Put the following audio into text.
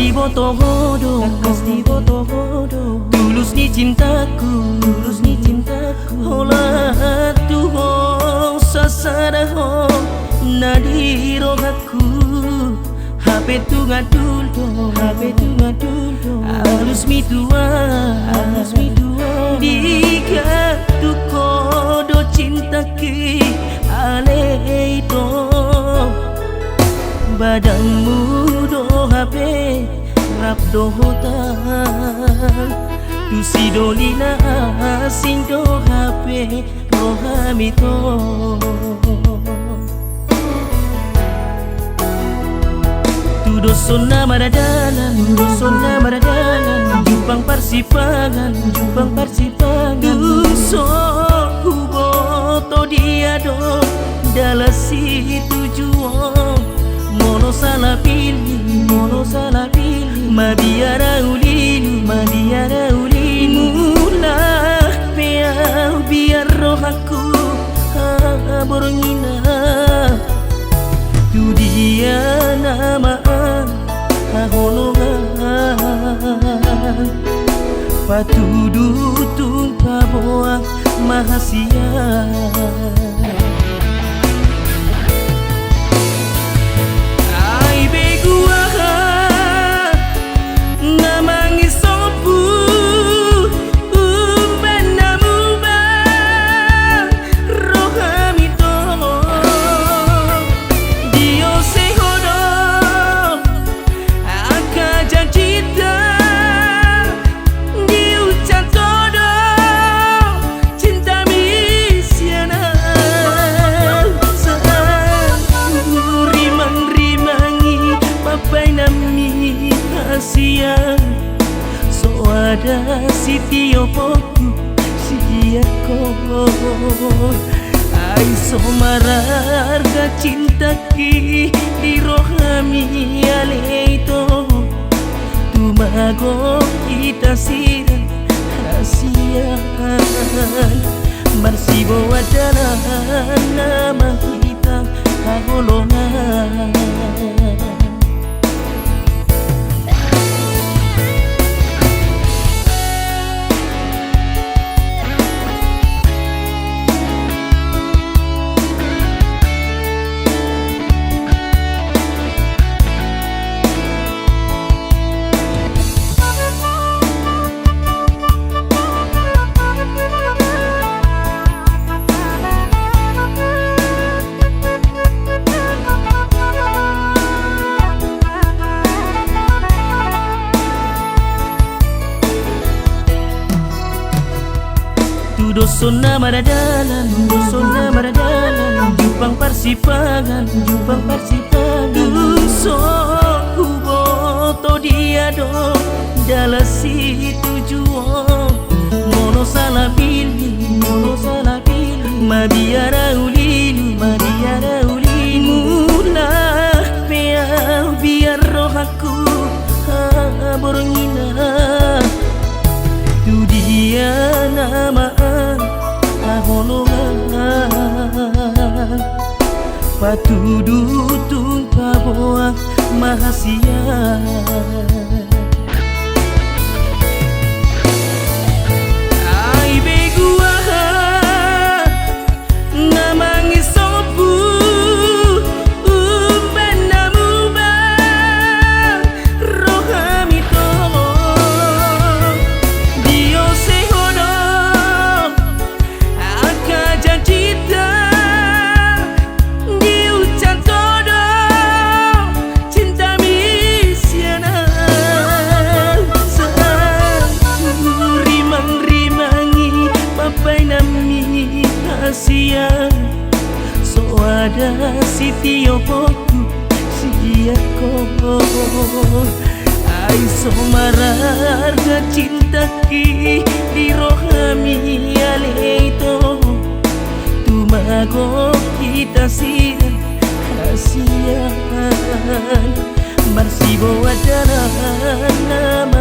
di boto hodo, tulus ni cintaku, Olah tuho sasada ho nadiro aku. HP tu ngadul do, halus mi tua, Dika tu kodo cinta ki ale itu. Badanmu do HP rap do hotan, tu si dolina sing do HP rohamito. Tu dosona maradalan, Jumpang persipangan, Tu so kuboto dia do dalam si tujuan. Mono salah pilih, Mabiara ulilu, Mulah peau biar roh aku borongina. Tu dia namaan holongan, patudu tumpah boang mahasia. So ada si tio poku si aku, ai so mararga cinta ki di rohami aleito. Tu mago kita siran hasian, marsibo adalah nama kita kagolongan. Dosona maradalan, Jumpang persipangan, So kuboto dia do dalam si tujuan. Mono salah pilih, Mabiara ulilu, Mulah peau biar roh aku borongina. Tu dia namaan holongan, patudu tumpah boang mahasia. So ada si tio poku si aku, ai so mararga cinta ki di rohami aleito. Tu mago kita siran hasian, marsibo adalah nama